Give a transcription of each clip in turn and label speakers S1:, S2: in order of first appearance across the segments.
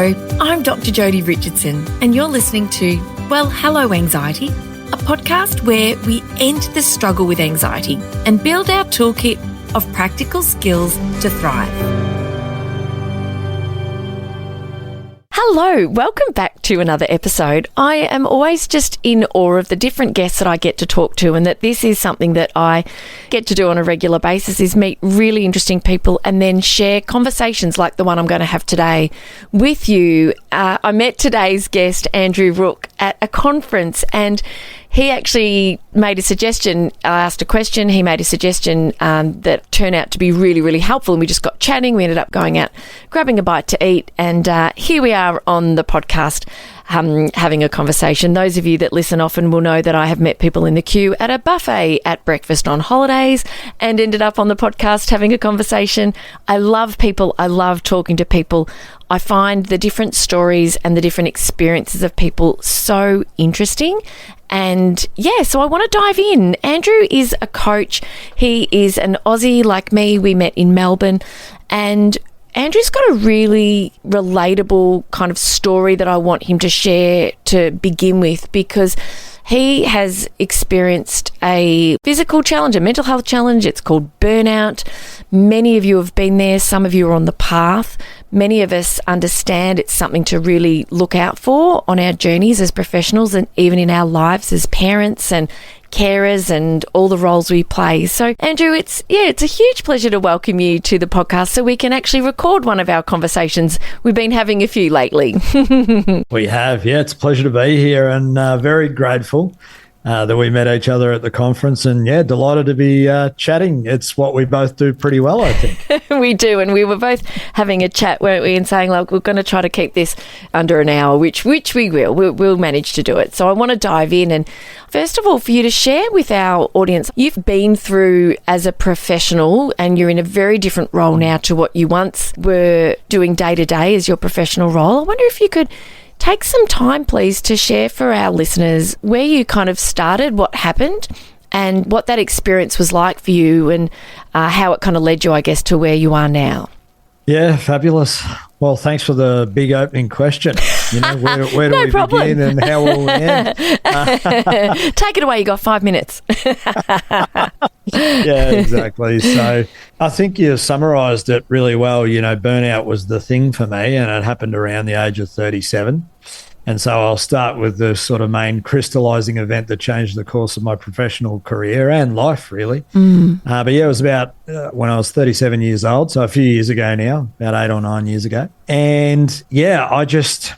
S1: Hello, I'm Dr. Jodi Richardson, and you're listening to, well, Hello Anxiety, a podcast where we end the struggle with anxiety and build our toolkit of practical skills to thrive. Hello, welcome back to another episode. I am always just in awe of the different guests that I get to talk to, and that this is something that I get to do on a regular basis, is meet really interesting people and then share conversations like the one I'm going to have today with you. I met today's guest, Andrew Rooke, at a conference, and he actually made a suggestion. I asked a question. He made a suggestion that turned out to be really, really helpful. And we just got chatting. We ended up going out, grabbing a bite to eat. And here we are on the podcast having a conversation. Those of you that listen often will know that I have met people in the queue at a buffet at breakfast on holidays and ended up on the podcast having a conversation. I love people. I love talking to people. I find the different stories and the different experiences of people so interesting. And yeah, so I want to dive in. Andrew is a coach. He is an Aussie like me. We met in Melbourne, and Andrew's got a really relatable kind of story that I want him to share to begin with, because he has experienced a physical challenge, a mental health challenge. It's called burnout. Many of you have been there. Some of you are on the path. Many of us understand it's something to really look out for on our journeys as professionals and even in our lives as parents and carers and all the roles we play. So, Andrew, it's a huge pleasure to welcome you to the podcast so we can actually record one of our conversations. We've been having a few lately.
S2: We have, yeah. It's a pleasure to be here, and very grateful that we met each other at the conference, and yeah, delighted to be chatting. It's what we both do pretty well, I think.
S1: We do, and we were both having a chat, weren't we, and saying, like, we're going to try to keep this under an hour, which we will. We'll manage to do it. So I want to dive in, and first of all, for you to share with our audience, you've been through as a professional, and you're in a very different role now to what you once were doing day to day as your professional role. I wonder if you could take some time, please, to share for our listeners where you kind of started, what happened, and what that experience was like for you, and how it kind of led you, I guess, to where you are now.
S2: Yeah, fabulous. Well, thanks for the big opening question. You know, where do
S1: No
S2: we
S1: problem.
S2: begin and how will we end?
S1: Take it away. You got 5 minutes.
S2: Yeah, exactly. So I think you summarised it really well. You know, burnout was the thing for me, and it happened around the age of 37. And so I'll start with the sort of main crystallising event that changed the course of my professional career and life, really. But yeah, it was about when I was 37 years old, so a few years ago now, about 8 or 9 years ago. And yeah, I just,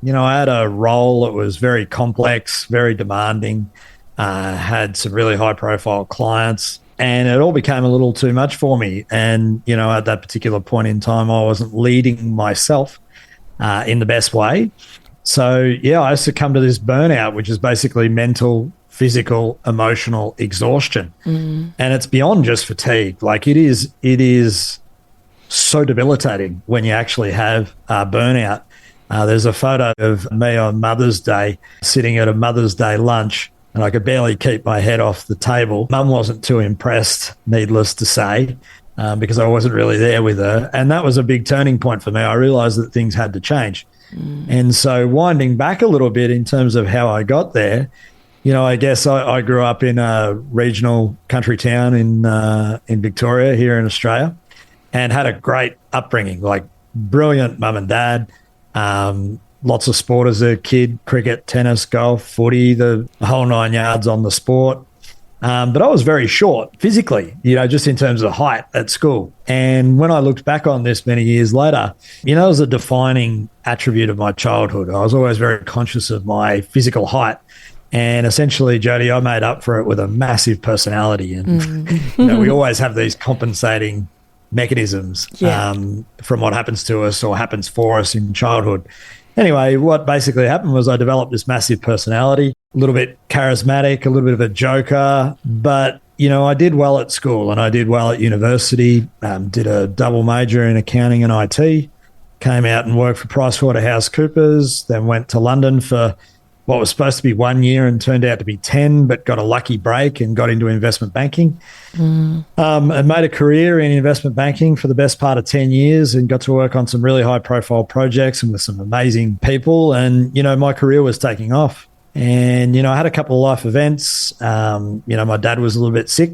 S2: I had a role that was very complex, very demanding, had some really high-profile clients, and it all became a little too much for me. And, at that particular point in time, I wasn't leading myself in the best way. So, yeah, I succumbed to this burnout, which is basically mental, physical, emotional exhaustion. And it's beyond just fatigue. Like it is so debilitating when you actually have burnout. There's a photo of me on Mother's Day sitting at a Mother's Day lunch, and I could barely keep my head off the table. Mum wasn't too impressed, needless to say, because I wasn't really there with her. And that was a big turning point for me. I realised that things had to change. And so winding back a little bit in terms of how I got there, I guess I grew up in a regional country town in Victoria here in Australia, and had a great upbringing, like brilliant mum and dad, lots of sport as a kid, cricket, tennis, golf, footy, the whole 9 yards on the sport. But I was very short physically, just in terms of height at school. And when I looked back on this many years later, it was a defining attribute of my childhood. I was always very conscious of my physical height. And essentially, Jodi, I made up for it with a massive personality. And, we always have these compensating mechanisms from what happens to us or happens for us in childhood. Anyway, what basically happened was I developed this massive personality, a little bit charismatic, a little bit of a joker, but, I did well at school and I did well at university, did a double major in accounting and IT, came out and worked for PricewaterhouseCoopers, then went to London for what was supposed to be 1 year and turned out to be 10, but got a lucky break and got into investment banking. And made a career in investment banking for the best part of 10 years and got to work on some really high profile projects and with some amazing people. And, my career was taking off. And, I had a couple of life events. My dad was a little bit sick.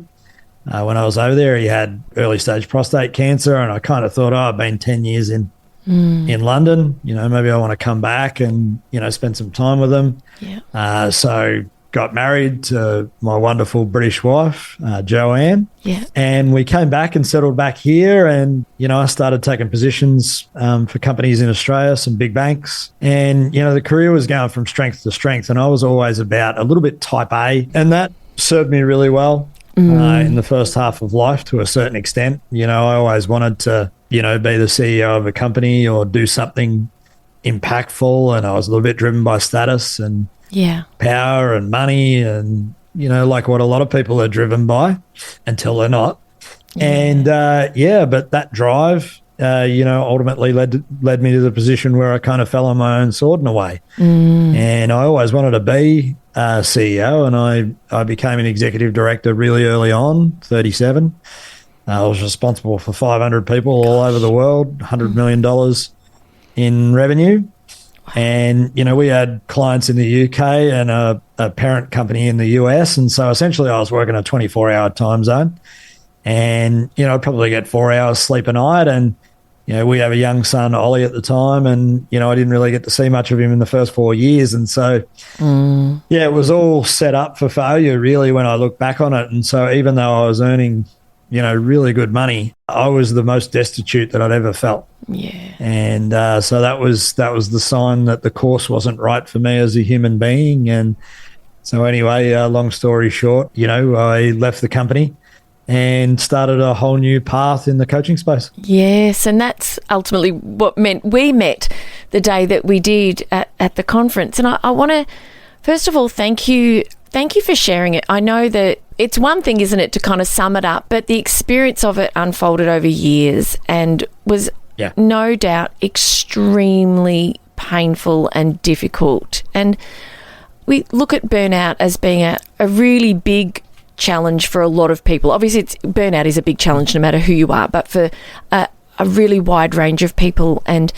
S2: When I was over there, he had early stage prostate cancer. And I kind of thought, I've been 10 years in London, maybe I want to come back and, spend some time with him.
S1: Yeah.
S2: So got married to my wonderful British wife, Joanne.
S1: Yeah.
S2: And we came back and settled back here. And, I started taking positions for companies in Australia, some big banks. And, the career was going from strength to strength. And I was always about a little bit type A. And that served me really well in the first half of life to a certain extent. I always wanted to, be the CEO of a company or do something impactful. And I was a little bit driven by status and power and money and, like what a lot of people are driven by until they're not. Yeah. And, but that drive, ultimately led me to the position where I kind of fell on my own sword in a way. And I always wanted to be a CEO, and I became an executive director really early on, 37. I was responsible for 500 people all over the world, $100 million in revenue. And, we had clients in the UK and a parent company in the US. And so essentially I was working a 24-hour time zone. And, I'd probably get 4 hours sleep a night. And, we have a young son, Ollie, at the time. And, I didn't really get to see much of him in the first 4 years. And so, it was all set up for failure, really, when I look back on it. And so even though I was earning really good money, I was the most destitute that I'd ever felt.
S1: Yeah.
S2: And so that was the sign that the course wasn't right for me as a human being. And so anyway, long story short, I left the company and started a whole new path in the coaching space. Yes,
S1: and that's ultimately what meant we met the day that we did at the conference. And I want to, first of all, thank you for sharing it. I know that it's one thing, isn't it, to kind of sum it up, but the experience of it unfolded over years and was no doubt extremely painful and difficult. And we look at burnout as being a really big challenge for a lot of people. Obviously, burnout is a big challenge no matter who you are, but for a really wide range of people. And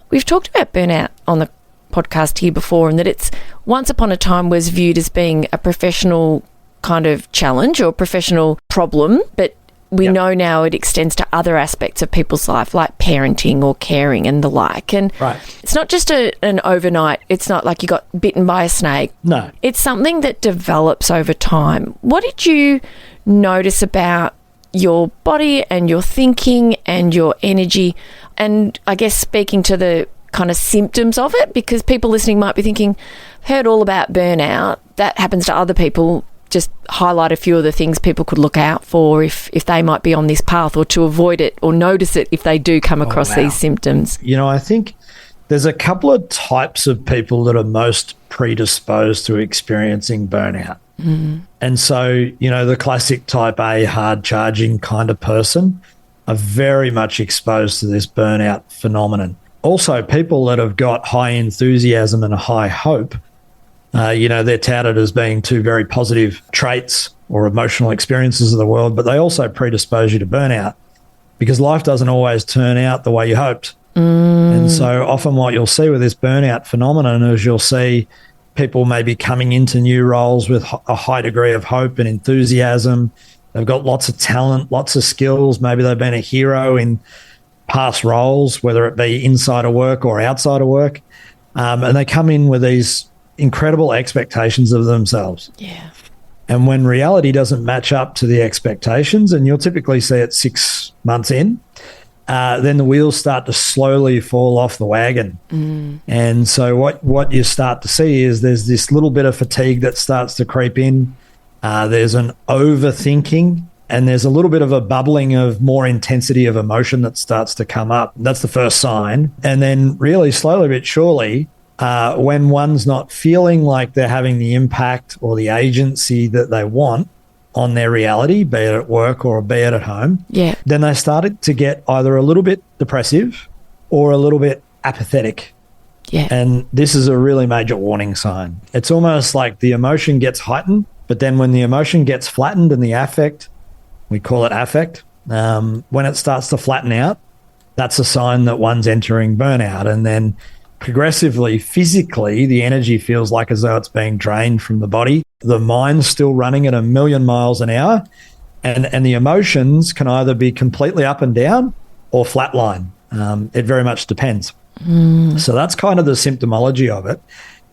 S1: we've talked about burnout on the podcast here before, and that it's once upon a time was viewed as being a professional kind of challenge or professional problem, but we know now it extends to other aspects of people's life, like parenting or caring and the like. And it's not just an overnight, it's not like you got bitten by a snake.
S2: No.
S1: It's something that develops over time. What did you notice about your body and your thinking and your energy? And I guess speaking to the kind of symptoms of it, because people listening might be thinking, heard all about burnout, that happens to other people. Just highlight a few of the things people could look out for if they might be on this path, or to avoid it or notice it if they do come across these symptoms.
S2: I think there's a couple of types of people that are most predisposed to experiencing burnout. And so, the classic type A hard charging kind of person are very much exposed to this burnout phenomenon. Also, people that have got high enthusiasm and high hope, they're touted as being two very positive traits or emotional experiences of the world, but they also predispose you to burnout because life doesn't always turn out the way you hoped. And so often what you'll see with this burnout phenomenon is you'll see people maybe coming into new roles with a high degree of hope and enthusiasm. They've got lots of talent, lots of skills. Maybe they've been a hero in past roles, whether it be inside of work or outside of work. And they come in with these incredible expectations of themselves.
S1: Yeah.
S2: And when reality doesn't match up to the expectations, and you'll typically see it 6 months in, then the wheels start to slowly fall off the wagon. And so what you start to see is there's this little bit of fatigue that starts to creep in. There's an overthinking, and there's a little bit of a bubbling of more intensity of emotion that starts to come up. That's the first sign. And then really slowly but surely, when one's not feeling like they're having the impact or the agency that they want on their reality, be it at work or be it at home, then they started to get either a little bit depressive or a little bit apathetic.
S1: Yeah.
S2: And this is a really major warning sign. It's almost like the emotion gets heightened, but then when the emotion gets flattened and the affect, we call it affect, when it starts to flatten out, that's a sign that one's entering burnout. And then progressively, physically, the energy feels like as though it's being drained from the body. The mind's still running at 1,000,000 miles an hour, and the emotions can either be completely up and down or flatline. It very much depends. So that's kind of the symptomology of it.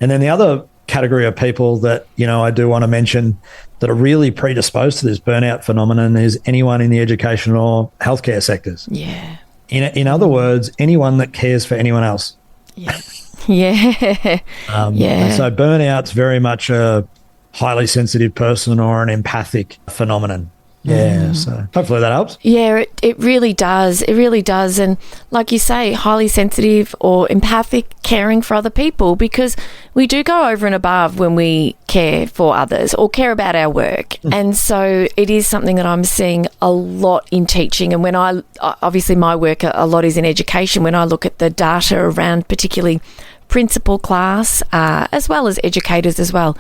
S2: And then the other category of people that, I do want to mention that are really predisposed to this burnout phenomenon is anyone in the education or healthcare sectors.
S1: Yeah.
S2: In other words, anyone that cares for anyone else.
S1: Yeah. Yeah.
S2: And so burnout's very much a highly sensitive person or an empathic phenomenon. Yeah, so hopefully that helps.
S1: Yeah, it really does. It really does. And like you say, highly sensitive or empathic, caring for other people, because we do go over and above when we care for others or care about our work. And so it is something that I'm seeing a lot in teaching. And when obviously my work a lot is in education, when I look at the data around particularly principal class, as well as educators as well,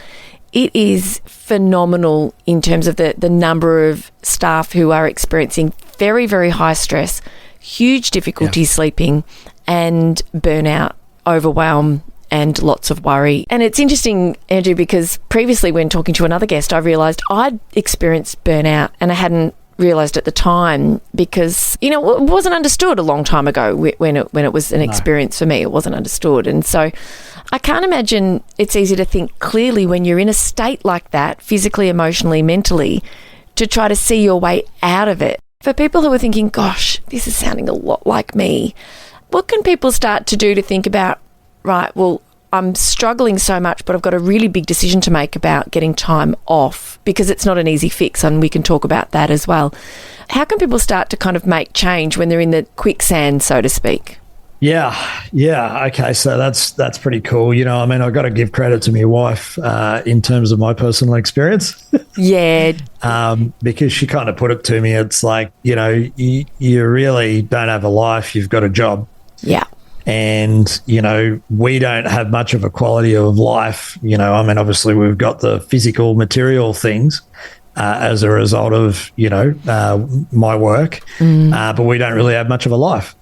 S1: it is phenomenal in terms of the number of staff who are experiencing very, very high stress, huge difficulty sleeping, and burnout, overwhelm, and lots of worry. And it's interesting, Andrew, because previously when talking to another guest, I realised I'd experienced burnout and I hadn't realised at the time because, it wasn't understood a long time ago when it was an experience for me. It wasn't understood. And so I can't imagine it's easy to think clearly when you're in a state like that, physically, emotionally, mentally, to try to see your way out of it. For people who are thinking, gosh, this is sounding a lot like me, what can people start to do to think about, right, well, I'm struggling so much, but I've got a really big decision to make about getting time off because it's not an easy fix, and we can talk about that as well. How can people start to kind of make change when they're in the quicksand, so to speak?
S2: Yeah. Okay, so that's pretty cool. I've got to give credit to my wife in terms of my personal experience.
S1: Yeah.
S2: Because she kind of put it to me. It's like, you really don't have a life. You've got a job.
S1: Yeah.
S2: And, we don't have much of a quality of life. Obviously we've got the physical material things as a result of, my work, but we don't really have much of a life.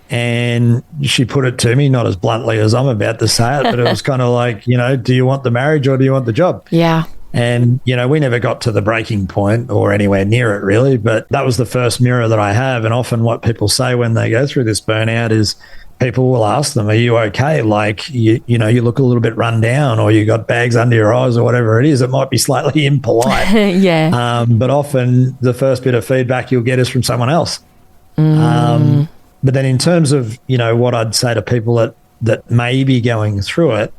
S2: And she put it to me, not as bluntly as I'm about to say it, but it was kind of like, do you want the marriage or do you want the job?
S1: Yeah.
S2: And, we never got to the breaking point or anywhere near it really, but that was the first mirror that I have. And often what people say when they go through this burnout is people will ask them, are you okay? Like, you look a little bit run down or you got bags under your eyes or whatever it is. It might be slightly impolite.
S1: Yeah.
S2: But often the first bit of feedback you'll get is from someone else. But then in terms of, what I'd say to people that may be going through it,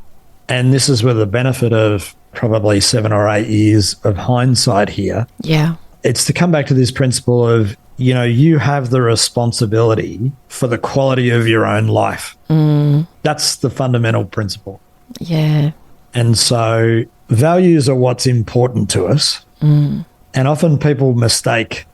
S2: and this is with the benefit of probably 7 or 8 years of hindsight here.
S1: Yeah.
S2: It's to come back to this principle of, you have the responsibility for the quality of your own life. That's the fundamental principle.
S1: Yeah.
S2: And so values are what's important to us. And often people mistake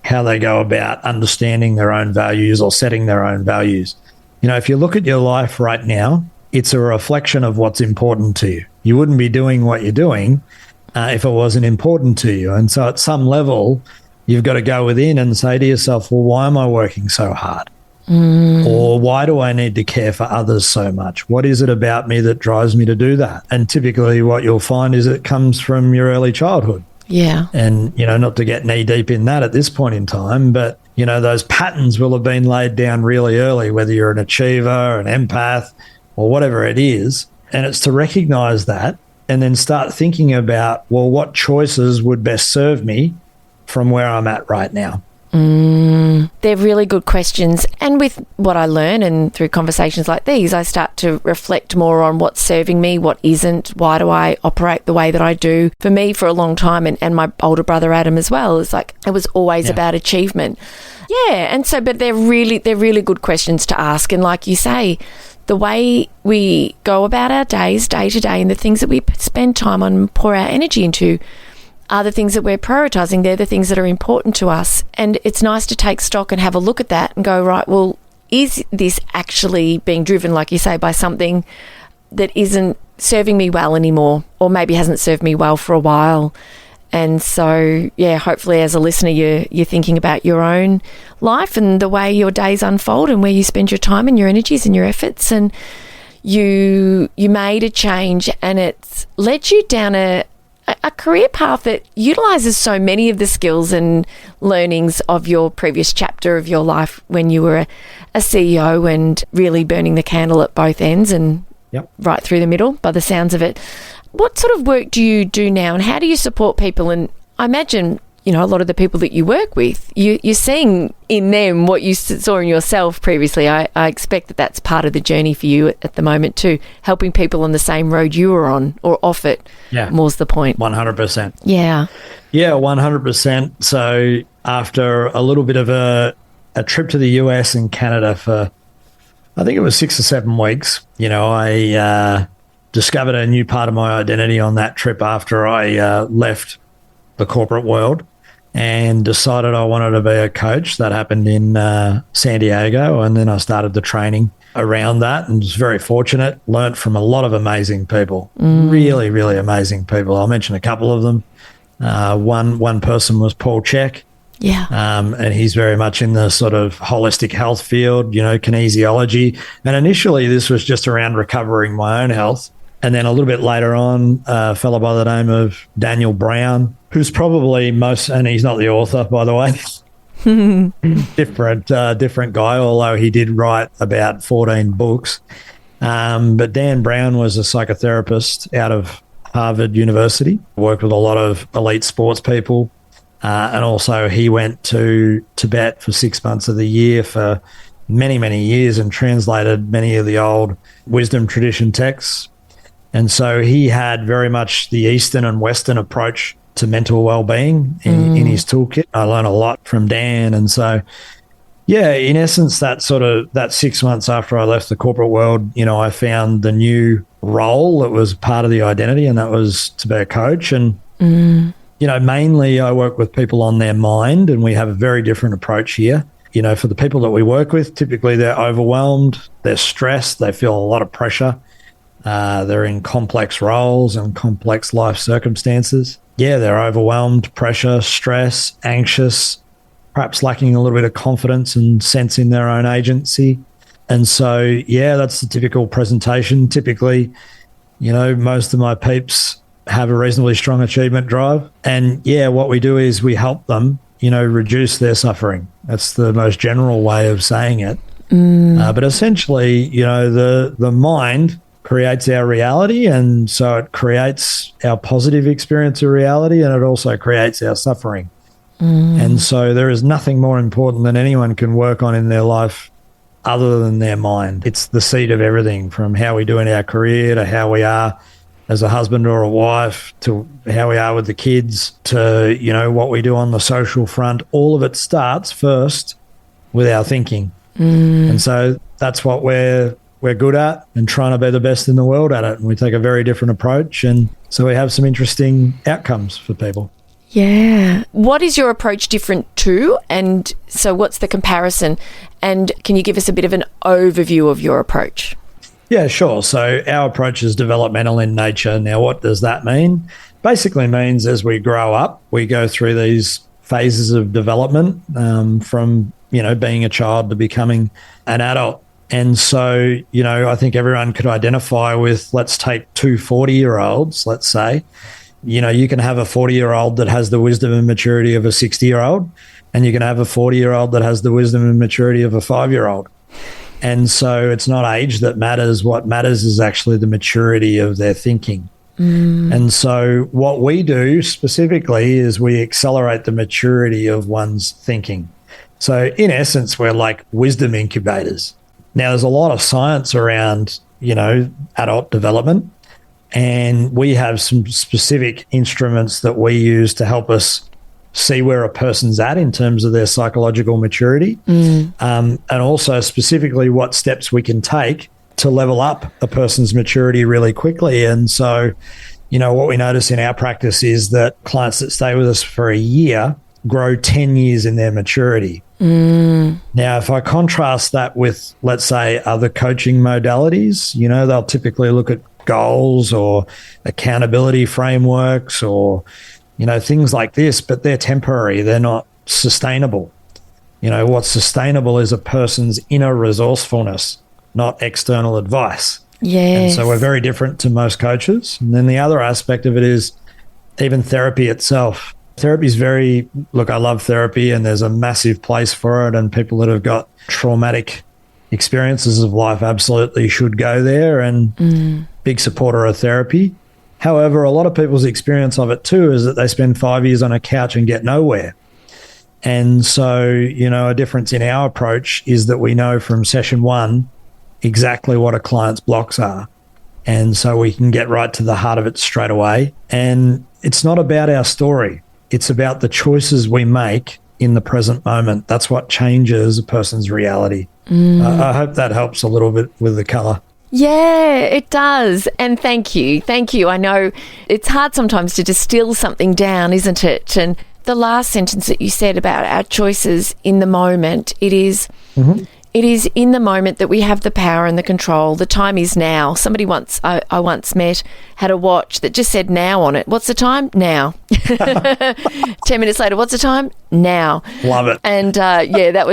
S2: how they go about understanding their own values or setting their own values. If you look at your life right now, it's a reflection of what's important to you. You wouldn't be doing what you're doing if it wasn't important to you. And so at some level, you've got to go within and say to yourself, well, why am I working so hard? Or why do I need to care for others so much? What is it about me that drives me to do that? And typically what you'll find is it comes from your early childhood.
S1: Yeah.
S2: And, not to get knee deep in that at this point in time, but, those patterns will have been laid down really early, whether you're an achiever, an empath, or whatever it is. And it's to recognize that and then start thinking about, well, what choices would best serve me from where I'm at right now?
S1: They're really good questions. And with what I learn and through conversations like these, I start to reflect more on what's serving me, what isn't, why do I operate the way that I do. For me, for a long time, and my older brother Adam as well, it's like it was always about achievement. Yeah, and so, but they're really good questions to ask. And like you say, the way we go about our days, day to day, and the things that we spend time on and pour our energy into are the things that we're prioritising. They're the things that are important to us. And it's nice to take stock and have a look at that and go, right, well, is this actually being driven, like you say, by something that isn't serving me well anymore, or maybe hasn't served me well for a while? And so, yeah, hopefully as a listener, you're thinking about your own life and the way your days unfold and where you spend your time and your energies and your efforts. And you made a change, and it's led you down a career path that utilises so many of the skills and learnings of your previous chapter of your life when you were a CEO and really burning the candle at both ends and right through the middle, by the sounds of it. What sort of work do you do now, and how do you support people? And I imagine, a lot of the people that you work with, you're seeing in them what you saw in yourself previously. I expect that that's part of the journey for you at the moment too, helping people on the same road you were on, or off it. Yeah. More's the point.
S2: 100%.
S1: Yeah.
S2: Yeah, 100%. So after a little bit of a trip to the US and Canada for, I think it was 6 or 7 weeks, I discovered a new part of my identity on that trip after I left the corporate world and decided I wanted to be a coach. That happened in San Diego, and then I started the training around that and was very fortunate, learnt from a lot of amazing people, really, really amazing people. I'll mention a couple of them. One person was Paul Check.
S1: Yeah.
S2: And he's very much in the sort of holistic health field, kinesiology. And initially this was just around recovering my own health. And then a little bit later on, a fellow by the name of Daniel Brown, who's probably and he's not the author, by the way, different guy, although he did write about 14 books. But Dan Brown was a psychotherapist out of Harvard University, worked with a lot of elite sports people. And also he went to Tibet for 6 months of the year for many, many years and translated many of the old wisdom tradition texts. And so he had very much the Eastern and Western approach to mental well-being in his toolkit. I learned a lot from Dan. And so, yeah, in essence, that 6 months after I left the corporate world, I found the new role that was part of the identity, and that was to be a coach. And, mainly I work with people on their mind, and we have a very different approach here. For the people that we work with, typically they're overwhelmed, they're stressed, they feel a lot of pressure. They're in complex roles and complex life circumstances. Yeah, they're overwhelmed, pressure, stress, anxious, perhaps lacking a little bit of confidence and sense in their own agency. And so, yeah, that's the typical presentation. Typically, most of my peeps have a reasonably strong achievement drive. And, yeah, what we do is we help them, reduce their suffering. That's the most general way of saying it. But essentially, the mind creates our reality, and so it creates our positive experience of reality, and it also creates our suffering. And so there is nothing more important than anyone can work on in their life other than their mind. It's the seed of everything, from how we do in our career to how we are as a husband or a wife, to how we are with the kids, to, what we do on the social front. All of it starts first with our thinking. And so that's what we're good at, and trying to be the best in the world at it. And we take a very different approach. And so we have some interesting outcomes for people.
S1: Yeah. What is your approach different to? And so what's the comparison? And can you give us a bit of an overview of your approach?
S2: Yeah, sure. So our approach is developmental in nature. Now, what does that mean? Basically means as we grow up, we go through these phases of development from, being a child to becoming an adult. And so, I think everyone could identify with, let's take 2 40-year-olds, let's say. You can have a 40-year-old that has the wisdom and maturity of a 60-year-old, and you can have a 40-year-old that has the wisdom and maturity of a 5-year-old. And so it's not age that matters. What matters is actually the maturity of their thinking. And so what we do specifically is we accelerate the maturity of one's thinking. So in essence, we're like wisdom incubators. Now, there's a lot of science around, adult development, and we have some specific instruments that we use to help us see where a person's at in terms of their psychological maturity, and also specifically what steps we can take to level up a person's maturity really quickly. And so, what we notice in our practice is that clients that stay with us for a year grow 10 years in their maturity. Now, if I contrast that with, let's say, other coaching modalities, they'll typically look at goals or accountability frameworks or, things like this, but they're temporary. They're not sustainable. What's sustainable is a person's inner resourcefulness, not external advice.
S1: Yes.
S2: And so we're very different to most coaches. And then the other aspect of it is even therapy itself. Therapy is I love therapy, and there's a massive place for it, and people that have got traumatic experiences of life absolutely should go there, and big supporter of therapy. However, a lot of people's experience of it too is that they spend 5 years on a couch and get nowhere. And so, a difference in our approach is that we know from session 1 exactly what a client's blocks are. And so we can get right to the heart of it straight away. And it's not about our story. It's about the choices we make in the present moment. That's what changes a person's reality. I hope that helps a little bit with the colour.
S1: Yeah, it does. And thank you. Thank you. I know it's hard sometimes to distill something down, isn't it? And the last sentence that you said about our choices in the moment, it is in the moment that we have the power and the control. The time is now. Somebody I once met had a watch that just said now on it. What's the time? Now. 10 minutes later, what's the time? Now.
S2: Love it.
S1: And that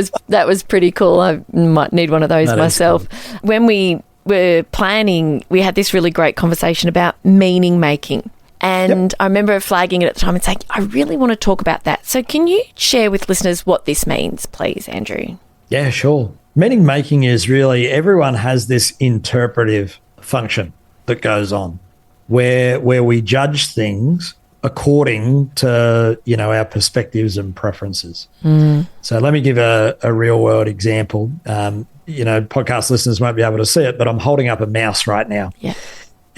S1: was pretty cool. I might need one of those myself. Cool. When we were planning, we had this really great conversation about meaning making. And I remember flagging it at the time and saying, I really want to talk about that. So can you share with listeners what this means, please, Andrew?
S2: Yeah, sure. Meaning making is really, everyone has this interpretive function that goes on where we judge things according to, our perspectives and preferences. So let me give a real world example. Podcast listeners won't be able to see it, but I'm holding up a mouse right now.
S1: Yeah.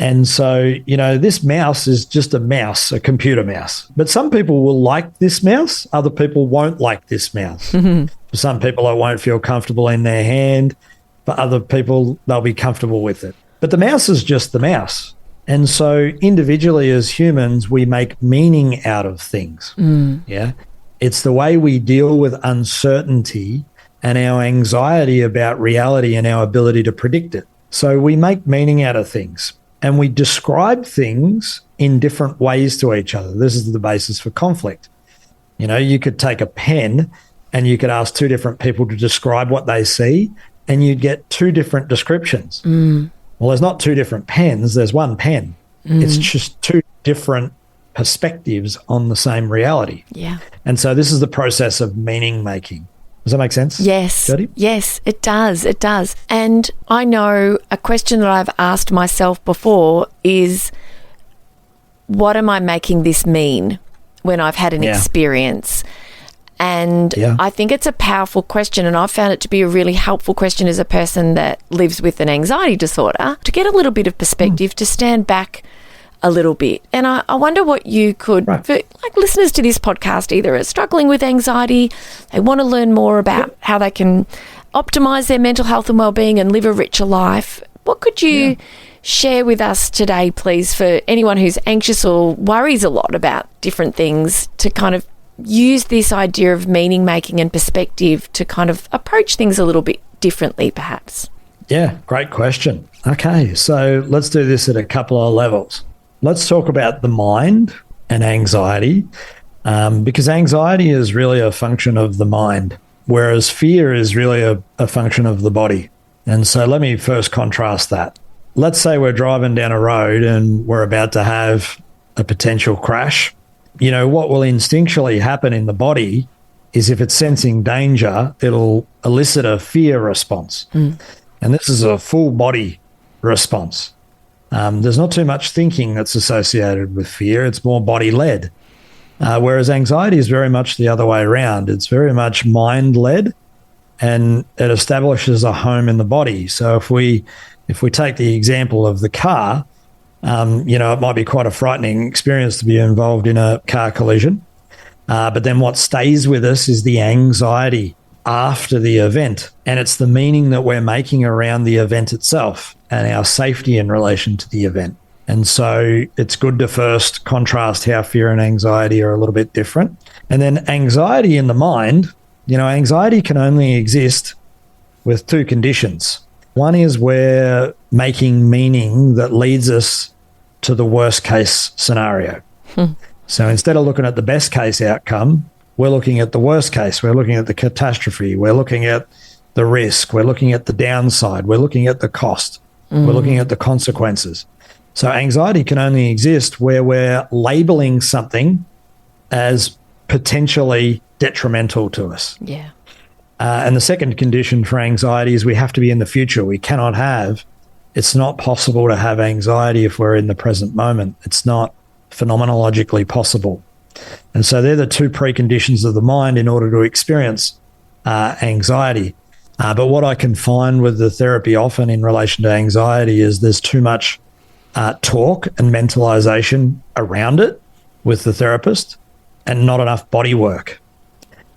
S2: And so, this mouse is just a mouse, a computer mouse. But some people will like this mouse. Other people won't like this mouse. For some people, it won't feel comfortable in their hand. For other people, they'll be comfortable with it. But the mouse is just the mouse. And so individually as humans, we make meaning out of things. Yeah. It's the way we deal with uncertainty and our anxiety about reality and our ability to predict it. So we make meaning out of things. And we describe things in different ways to each other. This is the basis for conflict. You could take a pen and you could ask two different people to describe what they see, and you'd get two different descriptions. Well, there's not two different pens, there's one pen. It's just two different perspectives on the same reality.
S1: Yeah.
S2: And so this is the process of meaning making. Does that make sense?
S1: Yes.
S2: Jodi?
S1: Yes, it does. It does. And I know a question that I've asked myself before is, what am I making this mean when I've had an experience? And I think it's a powerful question, and I've found it to be a really helpful question as a person that lives with an anxiety disorder, to get a little bit of perspective, to stand back a little bit. And I wonder what you could, for like listeners to this podcast, either are struggling with anxiety, they want to learn more about how they can optimize their mental health and well-being and live a richer life. What could you share with us today, please, for anyone who's anxious or worries a lot about different things, to kind of use this idea of meaning making and perspective to kind of approach things a little bit differently, perhaps?
S2: Yeah, great question. Okay, so let's do this at a couple of levels. Let's talk about the mind and anxiety, because anxiety is really a function of the mind, whereas fear is really a function of the body. And so let me first contrast that. Let's say we're driving down a road and we're about to have a potential crash. What will instinctually happen in the body is, if it's sensing danger, it'll elicit a fear response. And this is a full body response. There's not too much thinking that's associated with fear. It's more body-led. Whereas anxiety is very much the other way around. It's very much mind-led, and it establishes a home in the body. So if we take the example of the car, it might be quite a frightening experience to be involved in a car collision. But then what stays with us is the anxiety after the event. And it's the meaning that we're making around the event itself and our safety in relation to the event. And so it's good to first contrast how fear and anxiety are a little bit different. And then anxiety in the mind, Anxiety can only exist with two conditions. One is we're making meaning that leads us to the worst case scenario. So instead of looking at the best case outcome, we're looking at the worst case. We're looking at the catastrophe. We're looking at the risk. We're looking at the downside. We're looking at the cost. We're looking at the consequences. So anxiety can only exist where we're labeling something as potentially detrimental to us.
S1: Yeah.
S2: And the second condition for anxiety is we have to be in the future. It's not possible to have anxiety if we're in the present moment. It's not phenomenologically possible. And so they're the two preconditions of the mind in order to experience anxiety. But what I can find with the therapy often in relation to anxiety is there's too much talk and mentalization around it with the therapist and not enough body work.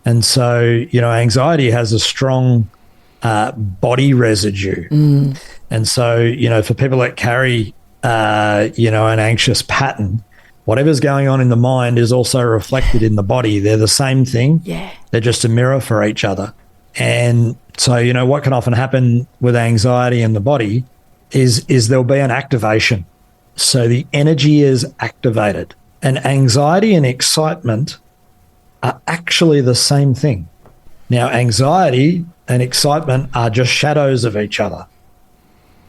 S2: And so, anxiety has a strong body residue. And so, for people that carry, an anxious pattern, whatever's going on in the mind is also reflected in the body. They're the same thing.
S1: Yeah.
S2: They're just a mirror for each other. And so, what can often happen with anxiety in the body is there'll be an activation. So the energy is activated. And anxiety and excitement are actually the same thing. Now, anxiety and excitement are just shadows of each other.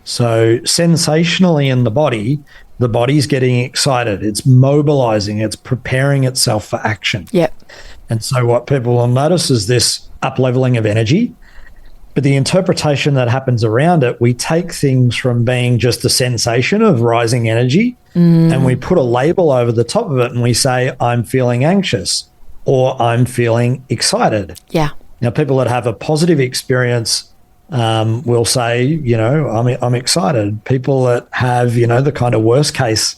S2: So sensationally in the body's getting excited. It's mobilizing. It's preparing itself for action.
S1: Yep.
S2: And so what people will notice is this up-leveling of energy. But the interpretation that happens around it, we take things from being just a sensation of rising energy and we put a label over the top of it and we say, I'm feeling anxious or I'm feeling excited.
S1: Yeah.
S2: Now, people that have a positive experience will say, I'm excited. People that have, the kind of worst case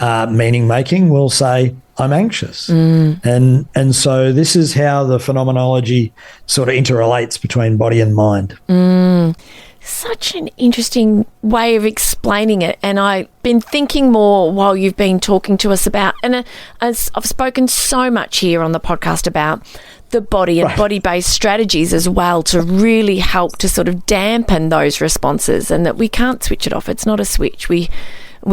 S2: meaning making will say, I'm anxious. And so this is how the phenomenology sort of interrelates between body and mind.
S1: Such an interesting way of explaining it. And I've been thinking more while you've been talking to us about, and as I've spoken so much here on the podcast about the body and body-based strategies as well to really help to sort of dampen those responses, and that we can't switch it off. It's not a switch. We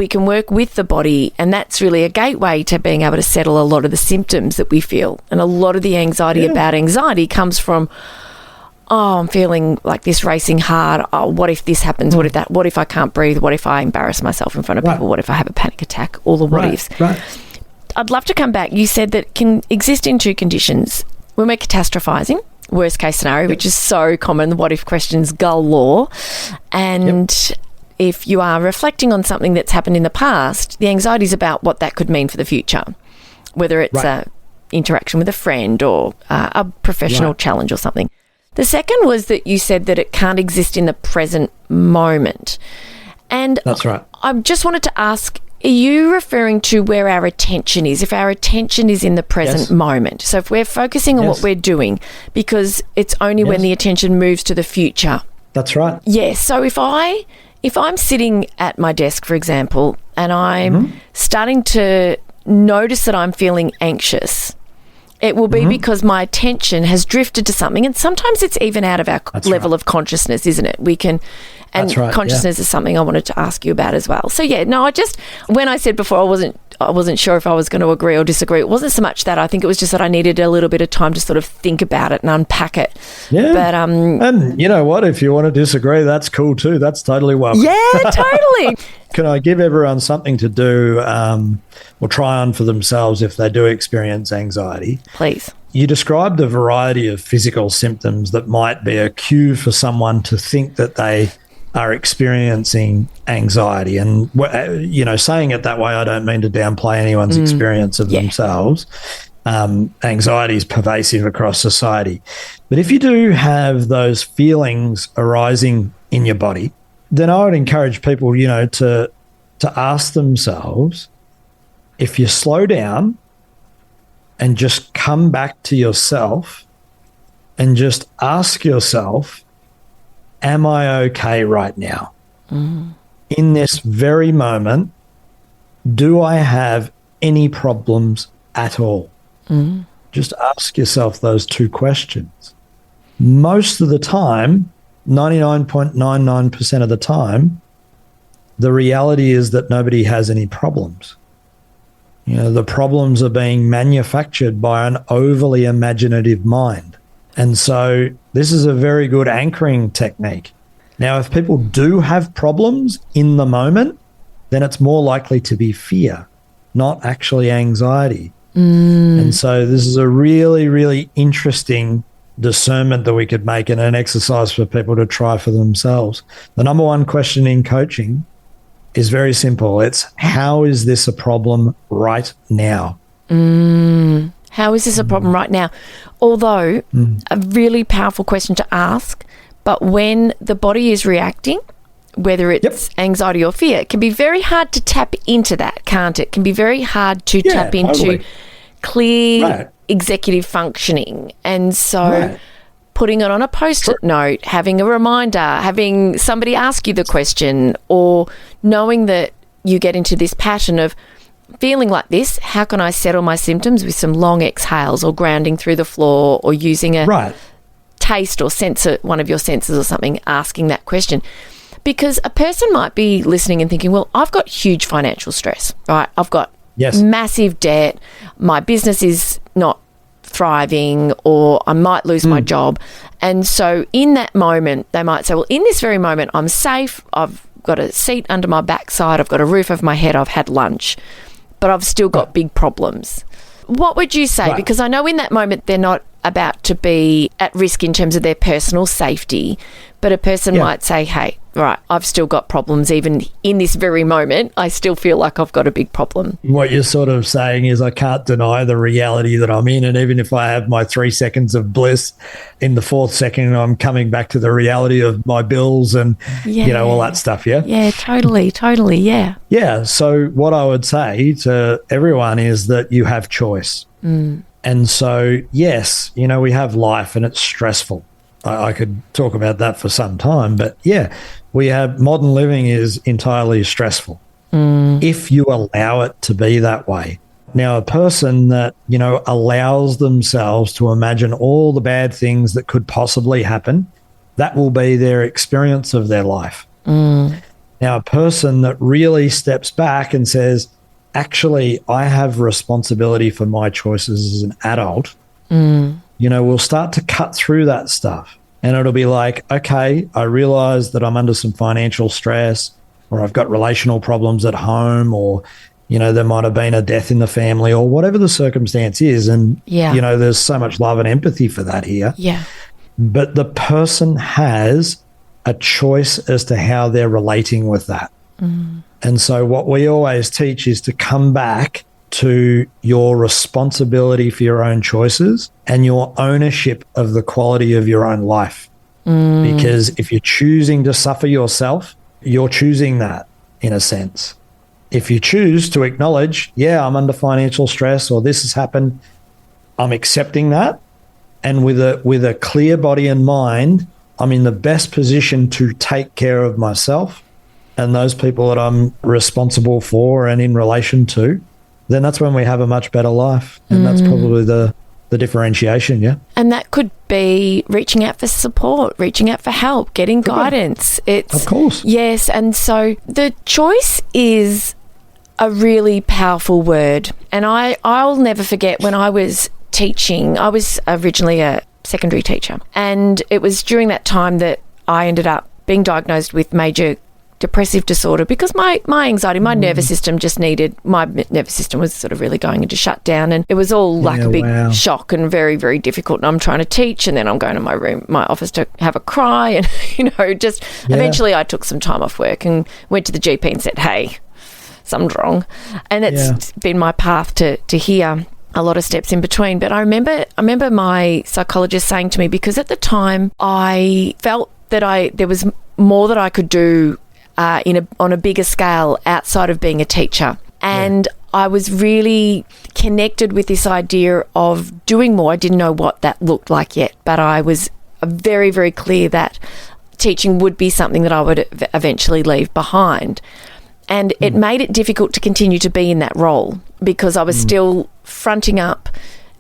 S1: can work with the body, and that's really a gateway to being able to settle a lot of the symptoms that we feel. And a lot of the anxiety about anxiety comes from, I'm feeling like this racing hard. Oh, what if this happens? What if that? What if I can't breathe? What if I embarrass myself in front of people? What if I have a panic attack? All the what ifs. I'd love to come back. You said that it can exist in two conditions. When we're catastrophizing, worst case scenario, which is so common, the what if questions galore. And if you are reflecting on something that's happened in the past, the anxiety is about what that could mean for the future, whether it's a interaction with a friend or a professional challenge or something. The second was that you said that it can't exist in the present moment. And
S2: that's right.
S1: I just wanted to ask, are you referring to where our attention is? If our attention is in the present moment. So if we're focusing on what we're doing, because it's only when the attention moves to the future.
S2: That's right.
S1: Yes. So if I'm sitting at my desk, for example, and I'm starting to notice that I'm feeling anxious, it will be because my attention has drifted to something, and sometimes it's even out of our level of consciousness, isn't it? Consciousness is something I wanted to ask you about as well. So when I said before I wasn't sure if I was going to agree or disagree, it wasn't so much that. I think it was just that I needed a little bit of time to sort of think about it and unpack it. Yeah. But
S2: and you know what? If you want to disagree, that's cool too. That's totally welcome.
S1: Yeah, totally.
S2: Can I give everyone something to do or try on for themselves if they do experience anxiety?
S1: Please.
S2: You described a variety of physical symptoms that might be a cue for someone to think that they are experiencing anxiety. And, saying it that way, I don't mean to downplay anyone's experience of themselves. Anxiety is pervasive across society. But if you do have those feelings arising in your body, then I would encourage people, to ask themselves, if you slow down and just come back to yourself and just ask yourself, am I okay right now? In this very moment, do I have any problems at all? Just ask yourself those two questions. most of the time, 99.99% of the time, the reality is that nobody has any problems. The problems are being manufactured by an overly imaginative mind. And so this is a very good anchoring technique. Now, if people do have problems in the moment, then it's more likely to be fear, not actually anxiety. And so this is a really, really interesting discernment that we could make in an exercise for people to try for themselves. The number one question in coaching is very simple. It's, how is this a problem right now?
S1: How is this a problem right now? Although, a really powerful question to ask, but when the body is reacting, whether it's anxiety or fear, it can be very hard to tap into that, can't it? It can be very hard to tap into clear executive functioning. And so putting it on a post-it note, having a reminder, having somebody ask you the question, or knowing that you get into this pattern of feeling like this, how can I settle my symptoms with some long exhales or grounding through the floor or using a taste or sensor, one of your senses or something, asking that question. Because a person might be listening and thinking, well, I've got huge financial stress, right? I've got massive debt. My business is not thriving, or I might lose my job. And so in that moment, they might say, well, in this very moment, I'm safe. I've got a seat under my backside. I've got a roof over my head. I've had lunch, but I've still got big problems. What would you say? Because I know in that moment, they're not about to be at risk in terms of their personal safety, but a person might say, hey, right, I've still got problems. Even in this very moment, I still feel like I've got a big problem.
S2: What you're sort of saying is, I can't deny the reality that I'm in. And even if I have my 3 seconds of bliss, in the 4th second, I'm coming back to the reality of my bills and, all that stuff.
S1: Yeah, totally.
S2: Yeah. So what I would say to everyone is that you have choice. And so, yes, we have life and it's stressful. I could talk about that for some time, but modern living is entirely stressful if you allow it to be that way. Now, a person that, allows themselves to imagine all the bad things that could possibly happen, that will be their experience of their life. Now, a person that really steps back and says, actually, I have responsibility for my choices as an adult, we'll start to cut through that stuff. And it'll be like, okay, I realize that I'm under some financial stress, or I've got relational problems at home, or, there might have been a death in the family, or whatever the circumstance is. And, there's so much love and empathy for that here.
S1: Yeah.
S2: But the person has a choice as to how they're relating with that. And so what we always teach is to come back to your responsibility for your own choices and your ownership of the quality of your own life. Because if you're choosing to suffer yourself, you're choosing that in a sense. If you choose to acknowledge, I'm under financial stress, or this has happened, I'm accepting that. And with a clear body and mind, I'm in the best position to take care of myself and those people that I'm responsible for and in relation to, then that's when we have a much better life. And that's probably the differentiation,
S1: And that could be reaching out for support, reaching out for help, getting guidance.
S2: Of course.
S1: Yes, and so the choice is a really powerful word. And I'll never forget when I was teaching, I was originally a secondary teacher, and it was during that time that I ended up being diagnosed with major depressive disorder because my anxiety, my nervous system my nervous system was sort of really going into shutdown, and it was all like a big shock and very, very difficult. And I'm trying to teach, and then I'm going to my office to have a cry, and eventually I took some time off work and went to the GP and said, hey, something's wrong. And it's been my path to here. A lot of steps in between. But I remember my psychologist saying to me, because at the time I felt that there was more that I could do on a bigger scale outside of being a teacher. And I was really connected with this idea of doing more. I didn't know what that looked like yet, but I was very, very clear that teaching would be something that I would eventually leave behind. And it made it difficult to continue to be in that role because I was still fronting up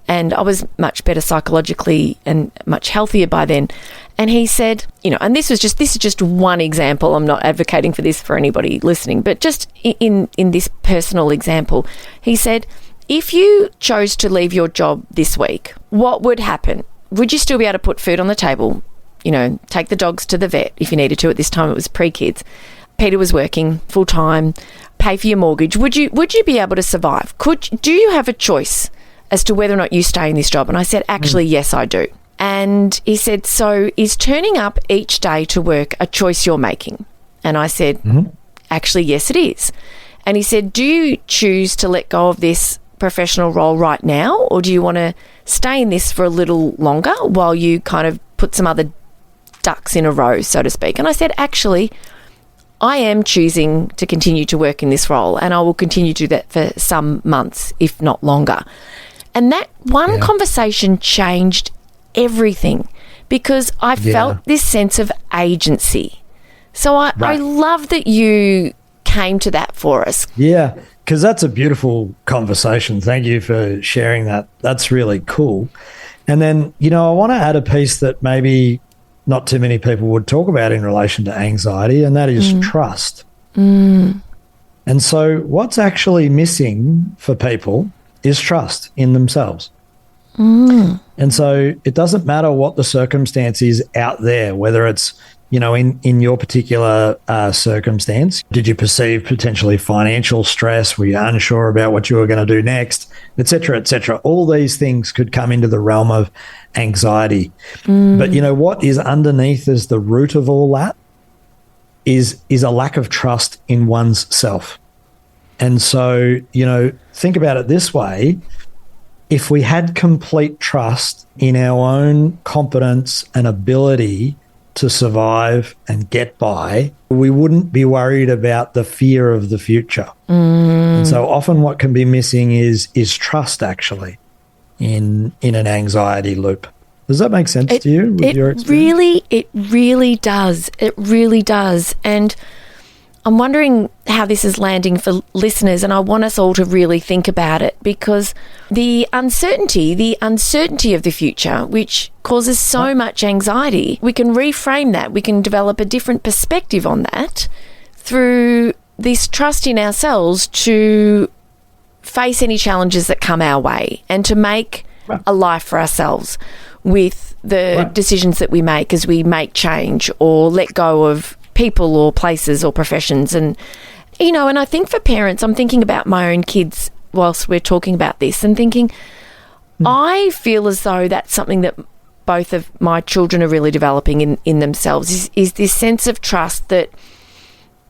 S1: and I was much better psychologically and much healthier by then. And he said, and this is just one example. I'm not advocating for this for anybody listening, but just in this personal example, he said, if you chose to leave your job this week, what would happen? Would you still be able to put food on the table? Take the dogs to the vet if you needed to. At this time, it was pre-kids. Peter was working full time, pay for your mortgage. Would you be able to survive? Do you have a choice as to whether or not you stay in this job? And I said, actually, yes, I do. And he said, so is turning up each day to work a choice you're making? And I said, actually, yes, it is. And he said, do you choose to let go of this professional role right now, or do you want to stay in this for a little longer while you kind of put some other ducks in a row, so to speak? And I said, actually, I am choosing to continue to work in this role, and I will continue to do that for some months, if not longer. And that one conversation changed everything, because I felt this sense of agency. So I love that you came to that for us.
S2: Yeah, because that's a beautiful conversation. Thank you for sharing that. That's really cool. And then, I want to add a piece that maybe not too many people would talk about in relation to anxiety, and that is trust. And so what's actually missing for people is trust in themselves. And so it doesn't matter what the circumstance is out there, whether it's, in your particular circumstance, did you perceive potentially financial stress? Were you unsure about what you were going to do next, et cetera, et cetera? All these things could come into the realm of anxiety. But what is underneath as the root of all that is a lack of trust in one's self. And so, think about it this way. If we had complete trust in our own competence and ability to survive and get by, we wouldn't be worried about the fear of the future. And so often what can be missing is trust, actually, in an anxiety loop. Does that make sense to you with your experience?
S1: It really does. It really does. And I'm wondering how this is landing for listeners, and I want us all to really think about it, because the uncertainty of the future, which causes so much anxiety, we can reframe that. We can develop a different perspective on that through this trust in ourselves to face any challenges that come our way and to make a life for ourselves with the decisions that we make as we make change or let go of people or places or professions. And and I think for parents, I'm thinking about my own kids whilst we're talking about this and thinking, I feel as though that's something that both of my children are really developing in themselves, is this sense of trust that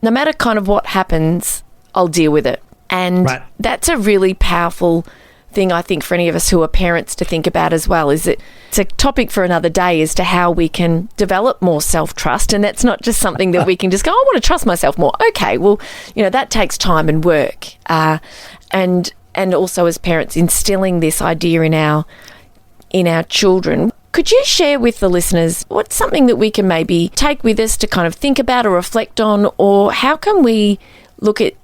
S1: no matter kind of what happens, I'll deal with it. And that's a really powerful thing, I think, for any of us who are parents to think about as well. Is it? It's a topic for another day as to how we can develop more self-trust, and that's not just something that we can just go, I want to trust myself more. Okay, well, that takes time and work, and also as parents instilling this idea in our children. Could you share with the listeners what's something that we can maybe take with us to kind of think about or reflect on, or how can we look at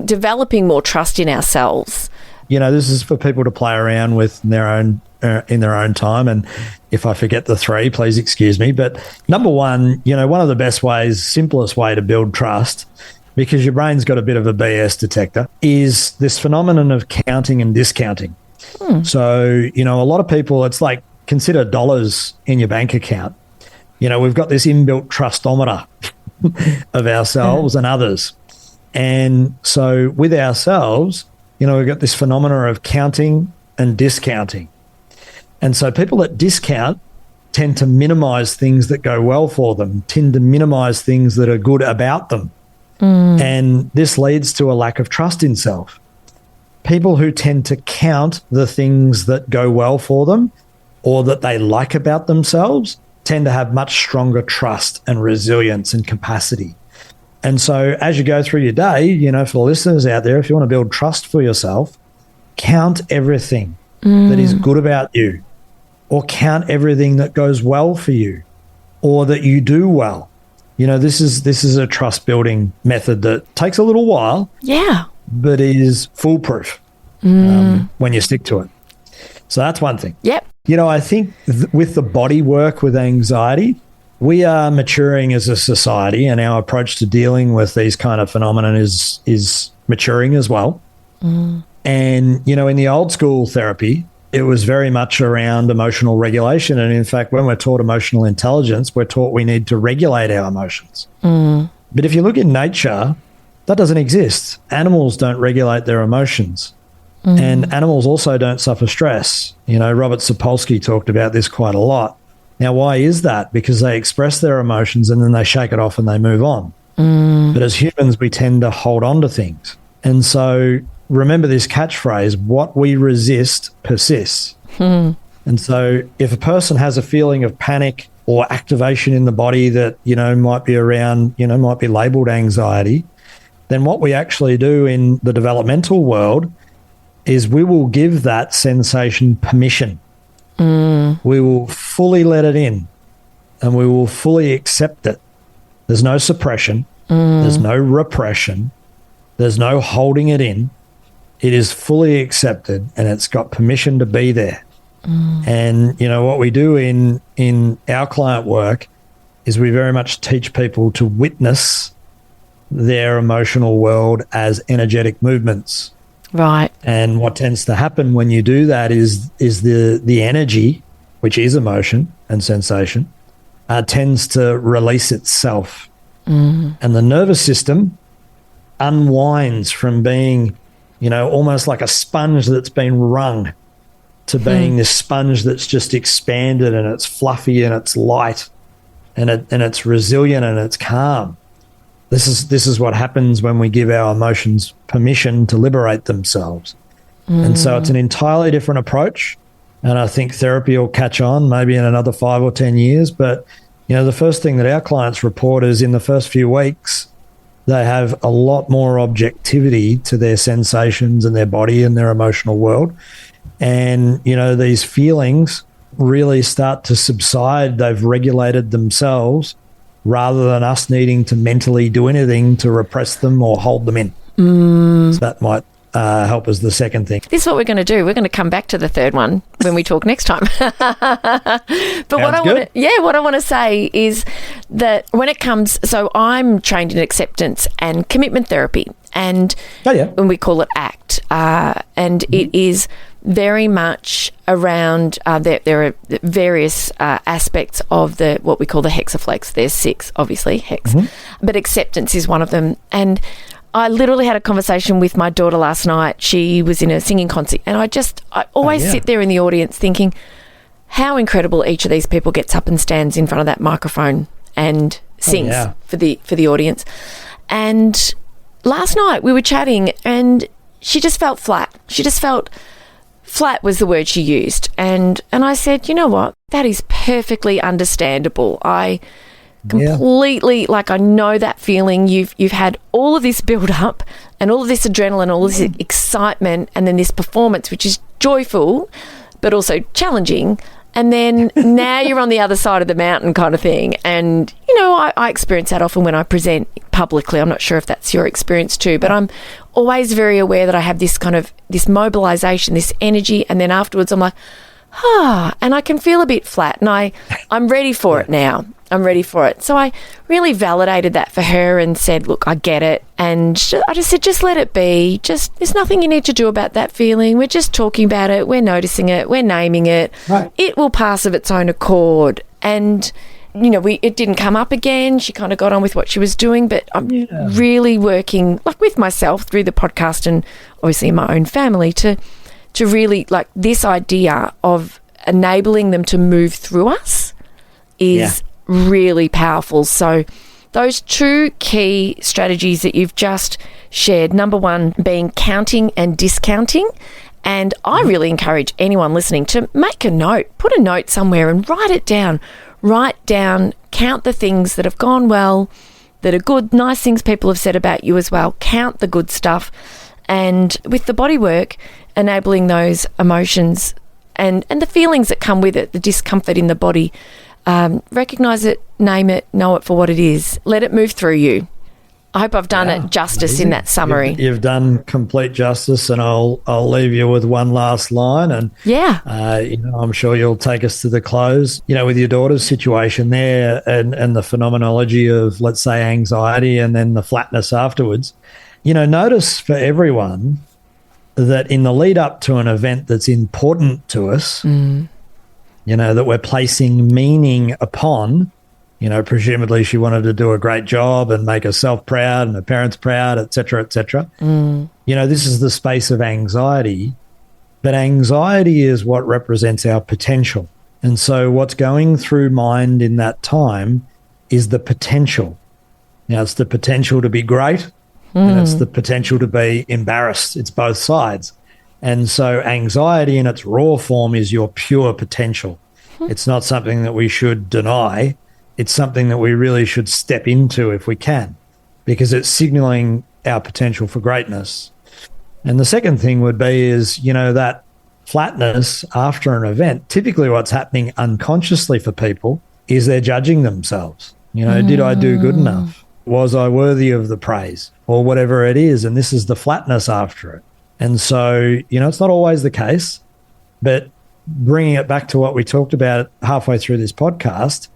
S1: developing more trust in ourselves?
S2: This is for people to play around with in their own time. And if I forget the three, please excuse me. But number one, one of the best ways, simplest way to build trust, because your brain's got a bit of a BS detector, is this phenomenon of counting and discounting. So, a lot of people, it's like, consider dollars in your bank account. We've got this inbuilt trustometer of ourselves and others. And so with ourselves, we've got this phenomena of counting and discounting. And so people that discount tend to minimize things that go well for them, tend to minimize things that are good about them. And this leads to a lack of trust in self. People who tend to count the things that go well for them or that they like about themselves tend to have much stronger trust and resilience and capacity. And so as you go through your day, for the listeners out there, if you want to build trust for yourself, count everything that is good about you, or count everything that goes well for you, or that you do well. This is a trust building method that takes a little while, but is foolproof when you stick to it. So that's one thing.
S1: Yep.
S2: I think with the body work with anxiety, we are maturing as a society, and our approach to dealing with these kind of phenomena is maturing as well. And, in the old school therapy, it was very much around emotional regulation. And in fact, when we're taught emotional intelligence, we're taught we need to regulate our emotions. But if you look in nature, that doesn't exist. Animals don't regulate their emotions. And animals also don't suffer stress. Robert Sapolsky talked about this quite a lot. Now, why is that? Because they express their emotions and then they shake it off and they move on. But as humans, we tend to hold on to things. And so remember this catchphrase, what we resist persists. And so if a person has a feeling of panic or activation in the body that, might be around, might be labeled anxiety, then what we actually do in the developmental world is we will give that sensation permission. We will fully let it in and we will fully accept it. There's no suppression. There's no repression. There's no holding it in. It is fully accepted and it's got permission to be there. And, what we do in our client work is we very much teach people to witness their emotional world as energetic movements.
S1: Right.
S2: And what tends to happen when you do that is the energy, which is emotion and sensation, tends to release itself. And the nervous system unwinds from being, almost like a sponge that's been wrung to being this sponge that's just expanded and it's fluffy and it's light and it's resilient and it's calm. This is what happens when we give our emotions permission to liberate themselves. And so it's an entirely different approach. And I think therapy will catch on maybe in another 5 or 10 years. But, the first thing that our clients report is in the first few weeks, they have a lot more objectivity to their sensations and their body and their emotional world. And, these feelings really start to subside. They've regulated themselves, rather than us needing to mentally do anything to repress them or hold them in. So that might help as the second thing.
S1: This is what we're going to do. We're going to come back to the third one when we talk next time. But what I want to say is that when it comes, so I'm trained in acceptance and commitment therapy, and when we call it ACT, and it is very much around there are various aspects of what we call the hexaflex. There's 6, obviously, hex, but acceptance is one of them. And I literally had a conversation with my daughter last night. She was in a singing concert, and I always sit there in the audience thinking how incredible each of these people gets up and stands in front of that microphone and sings for the audience. And last night we were chatting and she just felt flat. Flat was the word she used. And I said, you know what? That is perfectly understandable. I completely, I know that feeling. You've had all of this build up and all of this adrenaline, all of this excitement, and then this performance, which is joyful, but also challenging. And then now you're on the other side of the mountain kind of thing. And, I experience that often when I present publicly. I'm not sure if that's your experience too, but I'm always very aware that I have this kind of, this mobilization, this energy. And then afterwards I'm like, and I can feel a bit flat and I'm ready for it now. I'm ready for it. So I really validated that for her and said, look, I get it. And I just said, just let it be. There's nothing you need to do about that feeling. We're just talking about it. We're noticing it. We're naming it. Right. It will pass of its own accord. And, it didn't come up again. She kind of got on with what she was doing, but I'm really working with myself through the podcast and obviously in my own family to really this idea of enabling them to move through us is really powerful. So those 2 key strategies that you've just shared, number 1 being counting and discounting. And I really encourage anyone listening to make a note, put a note somewhere and write it down. Write down, count the things that have gone well, that are good, nice things people have said about you as well. Count the good stuff. And with the body work, enabling those emotions and the feelings that come with it, the discomfort in the body, recognise it, name it, know it for what it is. Let it move through you. I hope I've done it justice in that summary.
S2: You've done complete justice, and I'll leave you with one last line. And I'm sure you'll take us to the close. With your daughter's situation there, and the phenomenology of, let's say, anxiety, and then the flatness afterwards. Notice for everyone that in the lead up to an event that's important to us, that we're placing meaning upon. Presumably she wanted to do a great job and make herself proud and her parents proud, et cetera, et cetera. This is the space of anxiety, but anxiety is what represents our potential. And so what's going through mind in that time is the potential. It's the potential to be great and it's the potential to be embarrassed. It's both sides. And so anxiety in its raw form is your pure potential. It's not something that we should deny. It's something that we really should step into if we can, because it's signaling our potential for greatness. And the second thing would be is, that flatness after an event, typically what's happening unconsciously for people is they're judging themselves. Did I do good enough? Was I worthy of the praise or whatever it is? And this is the flatness after it. And so, it's not always the case, but bringing it back to what we talked about halfway through this podcast,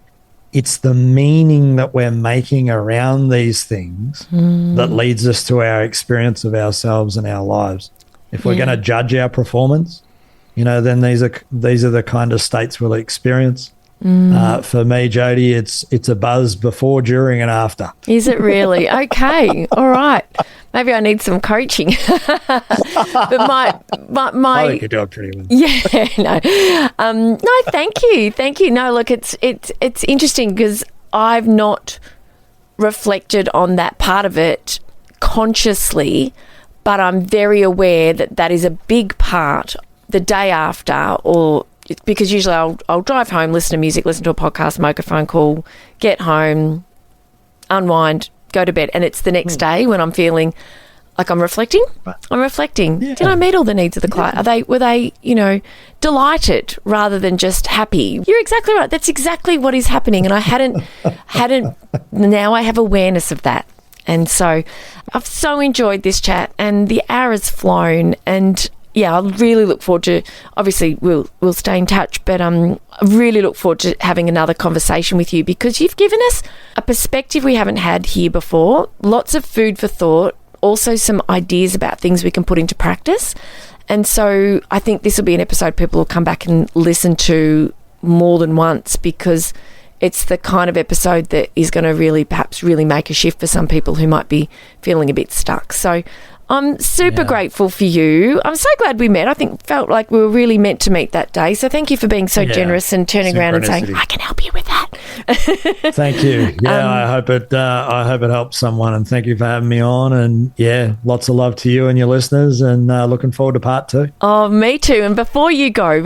S2: it's the meaning that we're making around these things that leads us to our experience of ourselves and our lives. If we're going to judge our performance, then these are the kind of states we'll experience. For me, Jodi, it's a buzz before, during, and after.
S1: Is it really? Okay. All right. Maybe I need some coaching. But my
S2: I think you're doing pretty well.
S1: Yeah. No, thank you. Thank you. No, look, it's interesting because I've not reflected on that part of it consciously, but I'm very aware that is a big part the day after, or because usually I'll drive home, listen to music, listen to a podcast, make a phone call, get home, unwind, go to bed, and it's the next day when I'm feeling like I'm reflecting. Yeah. Did I meet all the needs of the client? Were they delighted rather than just happy? You're exactly right. That's exactly what is happening, and I hadn't. Now I have awareness of that, and so I've so enjoyed this chat, and the hour has flown, and. Yeah, I really look forward to, obviously we'll stay in touch, but I really look forward to having another conversation with you, because you've given us a perspective we haven't had here before, lots of food for thought, also some ideas about things we can put into practice. And so I think this will be an episode people will come back and listen to more than once, because it's the kind of episode that is going to perhaps really make a shift for some people who might be feeling a bit stuck. So I'm super grateful for you. I'm so glad we met. I felt like we were really meant to meet that day. So thank you for being so generous and turning around and saying, I can help you with that.
S2: Thank you. Yeah, I hope it helps someone, and thank you for having me on. And lots of love to you and your listeners, and looking forward to part 2.
S1: Oh, me too. And before you go,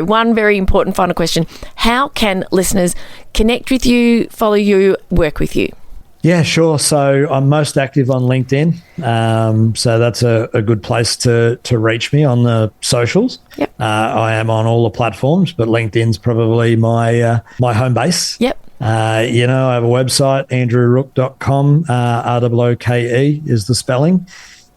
S1: one very important final question. How can listeners connect with you, follow you, work with you?
S2: Yeah, sure. So I'm most active on LinkedIn. So that's a good place to reach me on the socials.
S1: Yep.
S2: I am on all the platforms, but LinkedIn's probably my home base.
S1: Yep.
S2: I have a website, andrewrooke.com. ROOKE is the spelling.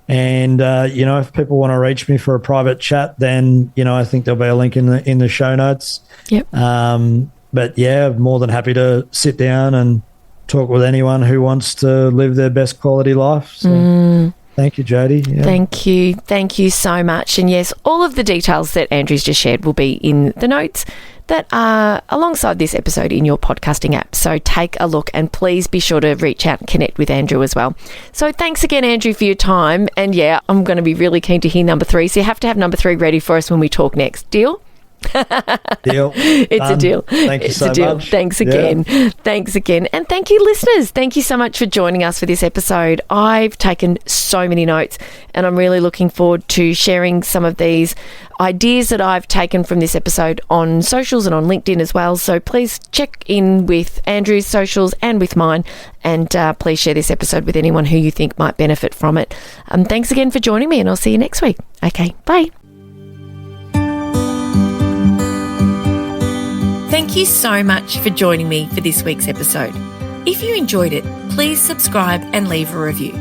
S2: And, if people want to reach me for a private chat, then, I think there'll be a link in the show notes.
S1: Yep.
S2: But I'm more than happy to sit down and talk with anyone who wants to live their best quality life. So thank you, Jodi. Yeah.
S1: Thank you so much. And yes, all of the details that Andrew's just shared will be in the notes that are alongside this episode in your podcasting app. So take a look, and please be sure to reach out and connect with Andrew as well. So thanks again, Andrew, for your time. And I'm going to be really keen to hear number 3. So you have to have number 3 ready for us when we talk next. Deal?
S2: Deal.
S1: It's a deal.
S2: Thank you so much.
S1: Thanks again. Yeah. Thanks again. And thank you, listeners. Thank you so much for joining us for this episode. I've taken so many notes, and I'm really looking forward to sharing some of these ideas that I've taken from this episode on socials and on LinkedIn as well. So please check in with Andrew's socials and with mine, and please share this episode with anyone who you think might benefit from it. Thanks again for joining me, and I'll see you next week. Okay, bye. Thank you so much for joining me for this week's episode. If you enjoyed it, please subscribe and leave a review.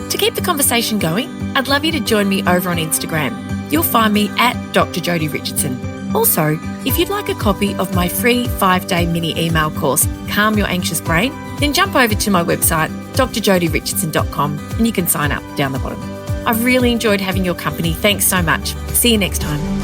S1: To keep the conversation going, I'd love you to join me over on Instagram. You'll find me at Dr. Jodi Richardson. Also, if you'd like a copy of my free 5-day mini email course, Calm Your Anxious Brain, then jump over to my website, drjodirichardson.com, and you can sign up down the bottom. I've really enjoyed having your company. Thanks so much. See you next time.